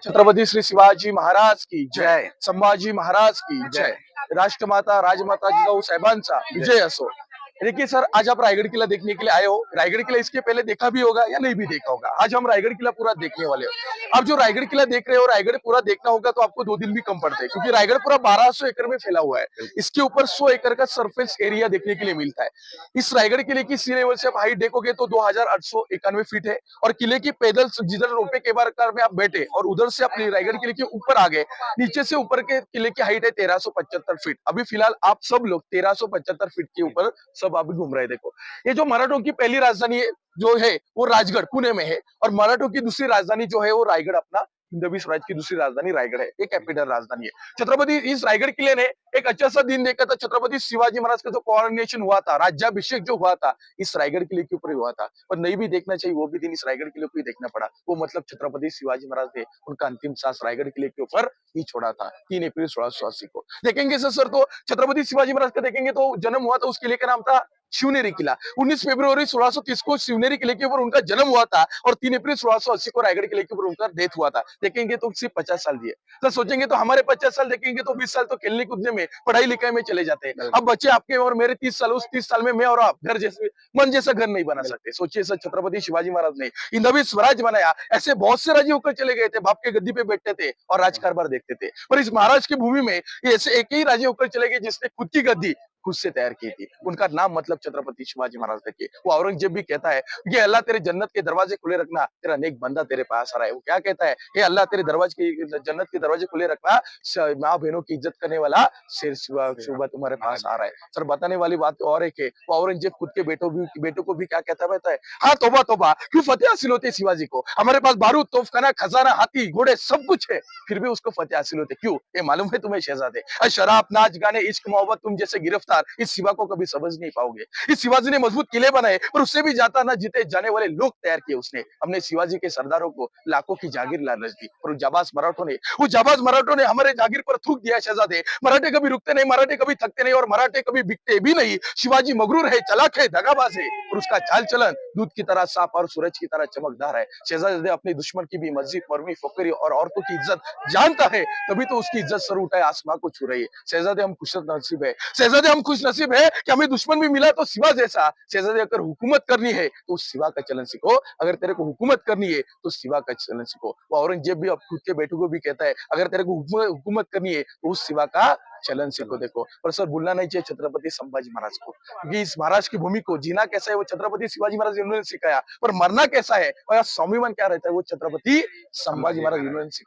छत्रपति श्री शिवाजी महाराज की जय, जय संभाजी महाराज की जय, राष्ट्रमाता राजमाता जिजाऊ साहेबांचा विजय असो। देखिए सर, आज आप रायगढ़ किला देखने के लिए आए हो। रायगढ़ किला इसके पहले देखा भी होगा या नहीं भी देखा होगा। आज हम रायगढ़ किला पूरा देखने वाले हो। आप जो रायगढ़ किला देख रहे हो, रायगढ़ पूरा देखना होगा तो आपको 2 दिन भी कम पड़ते हैं, क्योंकि रायगढ़ पूरा 1200 एकड़ में फैला हुआ है। इसके ऊपर 100 एकड़ का सरफेस एरिया देखने के लिए मिलता है। इस रायगढ़ किले की सी लेवल से आप हाइट देखोगे तो 2891 फीट है, और किले की पैदल जिधर रोपे के बार कार में आप बैठे और उधर से अपनी रायगढ़ किले के ऊपर आ गए, नीचे से ऊपर के किले की हाइट है 1375 फीट। अभी फिलहाल आप सब लोग 1375 फीट के ऊपर सब अभी घूम रहे हैं। देखो, ये जो मराठों की पहली राजधानी जो है वो राजगढ़ पुणे में है, और मराठों की दूसरी राजधानी जो है वो रायगढ़, अपना हिंदवी स्वराज की दूसरी राजधानी रायगढ़ है, एक कैपिटल राजधानी है। छत्रपति इस रायगढ़ किले ने एक अच्छा सा दिन देखा था। छत्रपति शिवाजी महाराज का जो कॉरोनेशन हुआ था, राज्याभिषेक जो हुआ था, इस रायगढ़ किले के ऊपर ही हुआ था। और नहीं भी देखना चाहिए, वो भी दिन इस रायगढ़ किले को ही देखना पड़ा। वो मतलब छत्रपति शिवाजी महाराज ने उनका अंतिम सांस रायगढ़ किले के ऊपर ही छोड़ा था, 3 अप्रैल 1680 को। देखेंगे सर तो छत्रपति शिवाजी महाराज का देखेंगे तो जन्म हुआ था, उस किले का नाम था शिवनेरी किला। 19 फरवरी 1630 को शिवनेरी किले के ऊपर उनका जन्म हुआ था, और 3 अप्रैल 1680 को रायगढ़ किले के ऊपर उनका डेथ हुआ था। देखेंगे तो सिर्फ 50 साल दिए। तो सोचेंगे तो हमारे 50 साल देखेंगे तो 20 साल तो खेलने कूदने में, पढ़ाई लिखाई में चले जाते हैं। अब बच्चे आपके और मेरे 30 साल, उस 30 साल में मैं और आप घर जैसे मन जैसा घर नहीं बना सकते। सोचिए सर, छत्रपति शिवाजी महाराज ने हिंदवी स्वराज बनाया। ऐसे बहुत से राजे होकर चले गए थे, बाप के गद्दी पे बैठते थे और राजकारभार देखते थे, पर इस महाराज की भूमि में ये ऐसे एक ही राजे होकर चले गए जिसने खुद की गद्दी खुद से तैयार की थी। उनका नाम मतलब छत्रपति शिवाजी महाराज देखिए। वो औरंगजेब भी कहता है, ये अल्लाह तेरे जन्नत के दरवाजे खुले रखना, तेरा नेक बंदा तेरे पास आ रहा है। वो क्या कहता है, ये अल्लाह तेरे दरवाजे की जन्नत के दरवाजे खुले रखना, माँ बहनों की इज्जत करने वाला शेर सुबह तुम्हारे पास आ रहा है। सर, बताने वाली बात और एक है, वो औरंगजेब खुद के बेटों को भी क्या कहता है, हाँ तौबा तौबा, क्यों फतेह हासिल होती है शिवाजी को। हमारे पास बारूद, तोफखाना, खजाना, हाथी घोड़े सब कुछ है, फिर भी उसको फतेह हासिल होते क्यों? ये मालूम है तुम्हें शहजादे? शराब, नाच गाने, इश्क मोहब्बत तुम जैसे गिरफ्तार इस शिवा को कभी समझ नहीं पाओगे। इस शिवाजी ने मजबूत किले बनाए, पर उससे भी ज्यादा ना जीते जाने वाले लोग तैयार किए उसने। हमने शिवाजी के सरदारों को लाखों की जागीर लालच दी, और जाबाज मराठों ने हमारे जागीर पर थूक दिया। शहजादे, मराठे कभी रुकते नहीं, मराठे कभी थकते नहीं, और मराठे कभी बिकते भी नहीं। शिवाजी मगरूर है, चालाक है, दगाबाज है, और उसका चाल चलन दूध की तरह साफ और सूरज की तरह चमकदार है। शहजादे अपने दुश्मन की भी मस्जिद, मरमी, फकरी और औरतों की इज्जत जानता है, तभी तो उसकी इज्जत सर उठाए आसमां को छू रही है। शहजादे, हम खुश नसीब है। शहजादे, हम खुश नसीब है कि हमें दुश्मन भी मिला तो शिवा जैसा। शहजादे, अगर हुकूमत करनी है तो शिवा का चलन सीखो। अगर तेरे को हुकूमत करनी है तो शिवा का चलन सीखो। वो औरंगजेब भी अब खुद के बेटों को भी कहता है, अगर तेरे को हुकूमत करनी है तो उस शिवा का चलन सीखो। देखो, पर सर भूलना नहीं चाहिए छत्रपति संभाजी महाराज को, क्योंकि इस महाराज की भूमि को जीना कैसा है वो छत्रपति शिवाजी महाराज इन्होंने सिखाया, पर मरना कैसा है और स्वाभिमान क्या रहता है वो छत्रपति संभाजी महाराज इन्होंने सिखाया।